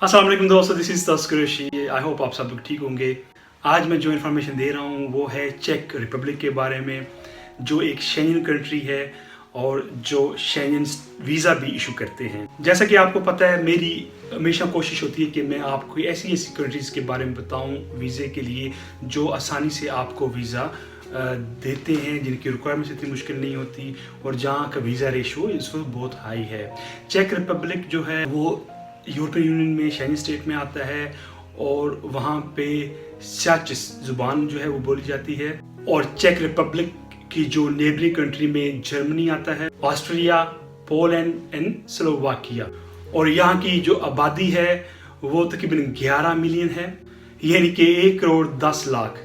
अस्सलाम वालेकुम दोस्तों, दिस इज़ तस्करशी। आई होप आप सब लोग ठीक होंगे। आज मैं जो इन्फॉर्मेशन दे रहा हूँ वो है चेक रिपब्लिक के बारे में, जो एक शेंजन कंट्री है और जो शेंजन वीज़ा भी इशू करते हैं। जैसा कि आपको पता है, मेरी हमेशा कोशिश होती है कि मैं आपको ऐसी कंट्रीज़ के बारे में बताऊँ वीज़े के लिए जो आसानी से आपको वीज़ा देते हैं, जिनकी रिक्वायरमेंट्स इतनी मुश्किल नहीं होती और जहाँ का वीज़ा रेशो इस वक्त बहुत हाई है। चेक रिपब्लिक जो है वो यूरोपियन यूनियन में शेंजन स्टेट में आता है और वहाँ पे डच ज़ुबान जो है वो बोली जाती है। और चेक रिपब्लिक की जो नेबरिंग कंट्री में जर्मनी आता है, ऑस्ट्रिया, पोलैंड एंड स्लोवाकिया। और यहाँ की जो आबादी है वो तकरीबन 11 मिलियन है, यानी कि 1 करोड़ 10 लाख।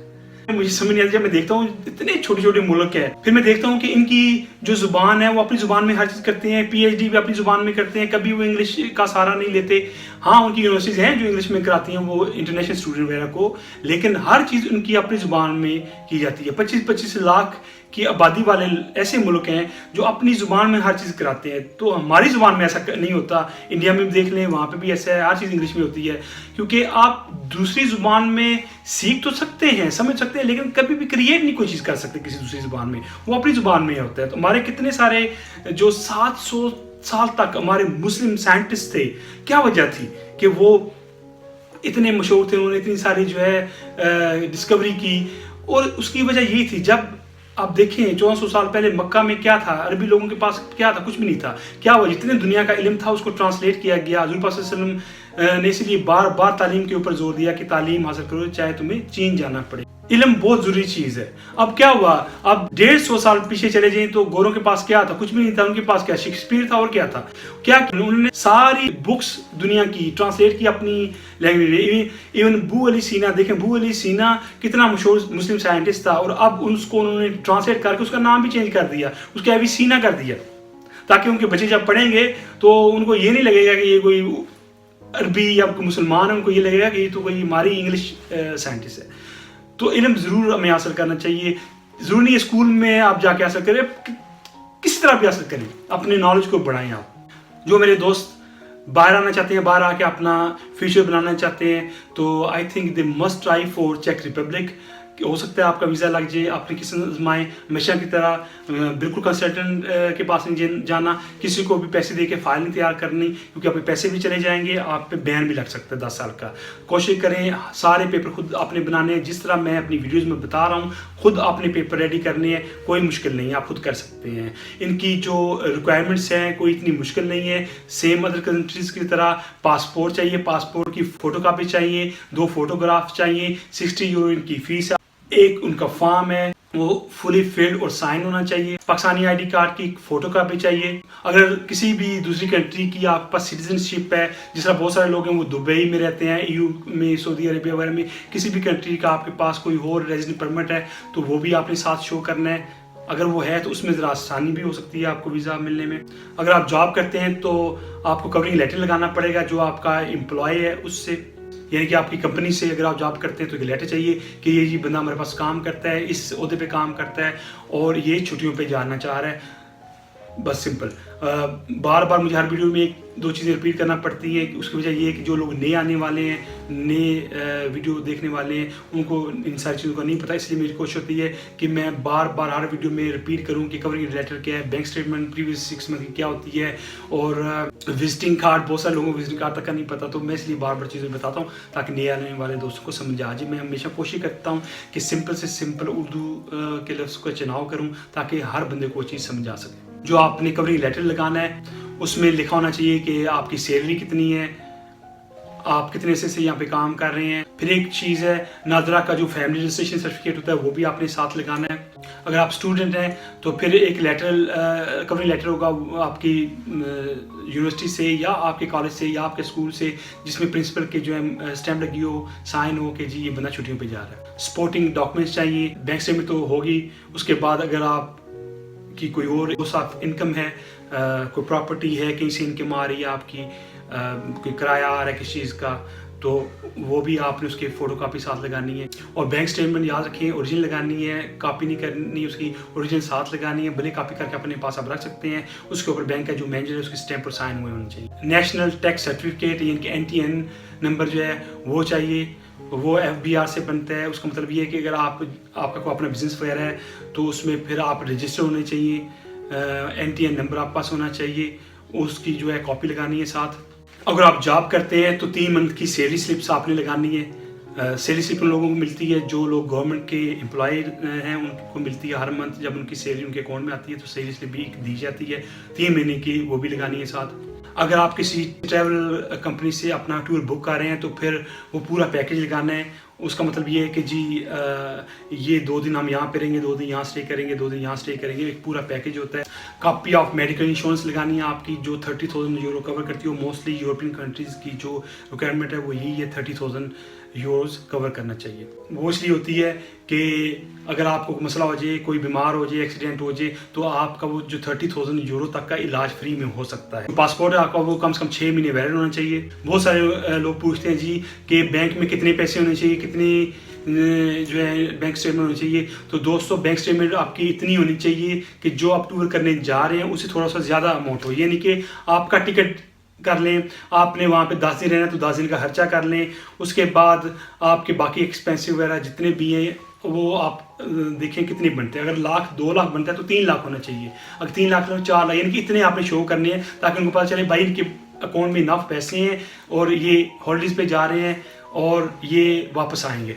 मुझे समझ नहीं आता, जब मैं देखता हूँ इतने छोटे छोटे मुल्क है, फिर मैं देखता हूँ कि इनकी जो जुबान है वो अपनी जुबान में हर चीज करते हैं, पीएचडी भी अपनी जुबान में करते हैं, कभी वो इंग्लिश का सहारा नहीं लेते। हाँ, उनकी यूनिवर्सिटीज हैं जो इंग्लिश में कराती हैं वो इंटरनेशनल स्टूडेंट वगैरह को, लेकिन हर चीज उनकी अपनी जुबान में की जाती है। 25-25 लाख की आबादी वाले ऐसे मुल्क हैं जो अपनी जुबान में हर चीज़ कराते हैं। तो हमारी जुबान में ऐसा नहीं होता। इंडिया में भी देख लें, वहाँ पे भी ऐसा है, हर चीज़ इंग्लिश में होती है, क्योंकि आप दूसरी जुबान में सीख तो सकते हैं, समझ सकते हैं, लेकिन कभी भी क्रिएट नहीं कोई चीज़ कर सकते किसी दूसरी जुबान में, वो अपनी जुबान में होता है। तो हमारे कितने सारे जो 700 साल तक हमारे मुस्लिम साइंटिस्ट थे, क्या वजह थी कि वो इतने मशहूर थे, उन्होंने इतनी सारी जो है डिस्कवरी की। और उसकी वजह यही थी, जब आप देखें 1400 साल पहले मक्का में क्या था, अरबी लोगों के पास क्या था, कुछ भी नहीं था। क्या हुआ, जितने दुनिया का इल्म था उसको ट्रांसलेट किया गया। हुज़ूर पाक सल्लल्लाहु अलैहि वसल्लम ने इसलिए बार बार तालीम के ऊपर जोर दिया कि तालीम हासिल करो चाहे तुम्हें चीन जाना पड़े। इल्म बहुत जरूरी चीज है। अब क्या हुआ, अब 150 साल पीछे चले जाएं तो गोरों के पास क्या था, कुछ भी नहीं था। उनके पास क्या शेक्सपियर था और क्या था, क्या उन्होंने सारी बुक्स दुनिया की ट्रांसलेट की अपनी लैंग्वेज। इवन बू अली सीना देखें, बू अली सीना कितना मशहूर मुस्लिम साइंटिस्ट था, और अब उसको उन्होंने ट्रांसलेट करके उसका नाम भी चेंज कर दिया, उसका एविसीना कर दिया, ताकि उनके बच्चे जब पढ़ेंगे तो उनको ये नहीं लगेगा कि ये कोई अरबी या मुसलमान है, उनको ये लगेगा कि ये तो कोई हमारी इंग्लिश साइंटिस्ट है। तो इल्म ज़रूर हमें हासिल करना चाहिए। ज़रूर नहीं है स्कूल में आप जाके हासिल करें, किसी तरह भी हासिल करें, अपने नॉलेज को बढ़ाएं। आप जो मेरे दोस्त बाहर आना चाहते हैं, बाहर आके अपना फ्यूचर बनाना चाहते हैं, तो I think they must try for चेक रिपब्लिक। हो सकता है आपका वीज़ा लग जाए, अपनी किस्मत आजमाएं। हमेशा की तरह बिल्कुल कंसल्टेंट के पास नहीं जाना, किसी को भी पैसे दे के फाइल नहीं तैयार करनी, क्योंकि आपके पैसे भी चले जाएंगे, आप पे बैन भी लग सकता है 10 साल का। कोशिश करें सारे पेपर खुद आपने बनाने हैं, जिस तरह मैं अपनी वीडियोज़ में बता रहा हूँ, खुद आपने पेपर रेडी करने हैं। कोई मुश्किल नहीं है, आप खुद कर सकते हैं। इनकी जो रिक्वायरमेंट्स हैं कोई इतनी मुश्किल नहीं है, सेम अदर कंट्रीज़ की तरह। पासपोर्ट चाहिए, पासपोर्ट की फ़ोटो कापी चाहिए, 2 फोटोग्राफ चाहिए, 60 यूरो इनकी फ़ीस है। एक उनका फॉर्म है, वो फुली फिल्ड और साइन होना चाहिए। पाकिस्तानी आईडी कार्ड की फोटो कापी चाहिए। अगर किसी भी दूसरी कंट्री की आपके पास सिटीजनशिप है, जिस तरह बहुत सारे लोग हैं वो दुबई में रहते हैं, ईयू में, सऊदी अरेबिया वगैरह में, किसी भी कंट्री का आपके पास कोई और रेजिडेंट परमिट है तो वो भी आपने साथ शो करना है। अगर वो है तो उसमें ज़रा आसानी भी हो सकती है आपको वीज़ा मिलने में। अगर आप जॉब करते हैं तो आपको कवरिंग लेटर लगाना पड़ेगा जो आपका एम्प्लॉय है उससे, यानी कि आपकी कंपनी से। अगर आप जॉब करते हैं तो एक लेटर चाहिए कि ये बंदा हमारे पास काम करता है, इस ओहदे पे काम करता है और ये छुट्टियों पे जाना चाह रहा है। बस सिंपल। बार बार मुझे हर वीडियो में 1-2 चीज़ें रिपीट करना पड़ती हैं। उसकी वजह ये है कि जो लोग नए आने वाले हैं, नए वीडियो देखने वाले हैं, उनको इन सारी चीज़ों का नहीं पता। इसलिए मेरी कोशिश होती है कि मैं बार बार हर वीडियो में रिपीट करूं कि कवरिंग लेटर क्या है, बैंक स्टेटमेंट प्रीवियस 6 मंथ की क्या होती है, और विजिटिंग कार्ड। बहुत सारे लोगों को विजिटिंग कार्ड तक का नहीं पता, तो मैं इसलिए बार बार चीज़ें बताता हूँ ताकि नए आने वाले दोस्तों को समझ आ जाए। मैं हमेशा कोशिश करता हूँ कि सिंपल से सिंपल उर्दू के लफ्ज़ का चुनाव करूँ ताकि हर बंदे को वो चीज़ समझ आ सके। जो आपने कवरिंग लेटर लगाना है उसमें लिखा होना चाहिए कि आपकी सैलरी कितनी है, आप कितने से यहाँ पे काम कर रहे हैं। फिर एक चीज़ है नादरा का जो फैमिली रजिस्ट्रेशन सर्टिफिकेट होता है वो भी आपने साथ लगाना है। अगर आप स्टूडेंट हैं तो फिर एक लेटर, कवरिंग लेटर होगा आपकी यूनिवर्सिटी से या आपके कॉलेज से या आपके स्कूल से, जिसमें प्रिंसिपल के जो है स्टैम्प लगी हो, साइन हो कि जी ये बंदा छुट्टियों पे जा रहा है। सपोर्टिंग डॉक्यूमेंट्स चाहिए, बैंक स्टेटमेंट तो होगी। उसके बाद अगर आप कि कोई और साथ इनकम है, कोई प्रॉपर्टी है, कहीं से इनकम आ रही है आपकी, कोई किराया आ रहा है किसी चीज़ का, तो वो भी आपने उसकी फ़ोटो कापी साथ लगानी है। और बैंक स्टेटमेंट याद रखें, ओरिजिनल लगानी है, कॉपी नहीं करनी, उसकी ओरिजिनल साथ लगानी है। भले कॉपी करके अपने पास आप रख सकते हैं, उसके ऊपर बैंक का जो मैनेजर है उसकी स्टैंप और साइन हुए होने चाहिए। नेशनल टैक्स सर्टिफिकेट यानी कि NTN नंबर जो है वो चाहिए, वो FBR से बनता है। उसका मतलब ये है कि अगर आपका कोई अपना बिजनेस वगैरह है तो उसमें फिर आप रजिस्टर होने चाहिए, NTN नंबर आपके पास होना चाहिए, उसकी जो है कॉपी लगानी है साथ। अगर आप जॉब करते हैं तो 3 मंथ की सैलरी स्लिप्स आपने लगानी है। सैलरी स्लिप उन लोगों को मिलती है जो लोग गवर्नमेंट के एम्प्लॉय हैं, उनको मिलती है हर मंथ। जब उनकी सैलरी उनके अकाउंट में आती है तो सैलरी स्लिप भी दी जाती है 3 महीने की, वो भी लगानी है साथ। अगर आप किसी ट्रैवल कंपनी से अपना टूर बुक कर रहे हैं तो फिर वो पूरा पैकेज लगाना है। उसका मतलब ये है कि जी ये 2 दिन हम यहाँ पे रहेंगे, 2 दिन यहाँ स्टे करेंगे, 2 दिन यहाँ स्टे करेंगे, एक पूरा पैकेज होता है। कॉपी ऑफ मेडिकल इंश्योरेंस लगानी है आपकी, जो 30,000 यूरो कवर करती है। मोस्टली यूरोपियन कंट्रीज़ की जो रिक्वायरमेंट है वो यही है, 30,000 यूरोज़ कवर करना चाहिए। वो इसलिए होती है कि अगर आपको मसला हो जाए, कोई बीमार हो जाए, एक्सीडेंट हो जाए, तो आपका वो जो 30,000 यूरो तक का इलाज फ्री में हो सकता है। पासपोर्ट है आपका, वो कम से कम 6 महीने वैलिड होना चाहिए। बहुत सारे लोग पूछते हैं जी कि बैंक में कितने पैसे होने चाहिए, कितनी जो है बैंक स्टेटमेंट होनी चाहिए। तो दोस्तों, बैंक स्टेटमेंट आपकी इतनी होनी चाहिए कि जो आप टूर करने जा रहे हैं उससे थोड़ा सा ज़्यादा अमाउंट हो, यानी कि आपका टिकट कर लें, आपने वहाँ पे 10 दिन रहना तो 10 दिन का खर्चा कर लें। उसके बाद आपके बाकी एक्सपेंसिव वगैरह जितने भी हैं वो आप देखें कितने बनते हैं। अगर लाख 2 लाख बनता है तो 3 लाख होना चाहिए। अगर 3 लाख तो 4 लाख, यानी कि इतने आपने शो करने हैं ताकि उनको पता चले भाई इनके अकाउंट में इनफ पैसे हैं और ये हॉलीडेज पे जा रहे हैं और ये वापस आएंगे।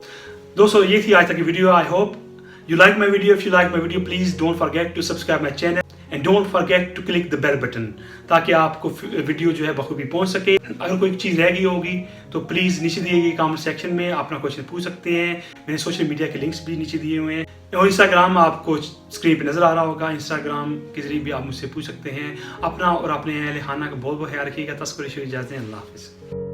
दोस्तों, ये थी आज तक की video. I hope you like my video. If you like my video, please don't forget to subscribe my channel and don't forget to click the bell button, ताकि आपको वीडियो जो है बखूबी पहुंच सके। अगर कोई चीज़ रह गई होगी तो प्लीज़ नीचे दिए गए कमेंट सेक्शन में अपना क्वेश्चन पूछ सकते हैं। मैंने सोशल मीडिया के लिंक्स भी नीचे दिए हुए हैं, और इंस्टाग्राम आपको स्क्रीन पे नज़र आ रहा होगा। इंस्टाग्राम के जरिए भी आप मुझसे पूछ सकते हैं। अपना और अपने अहल खाना का बहुत बहुत ख्याल रखिएगा। तस्करी इजाज़त, अल्लाह हाफ़िज़।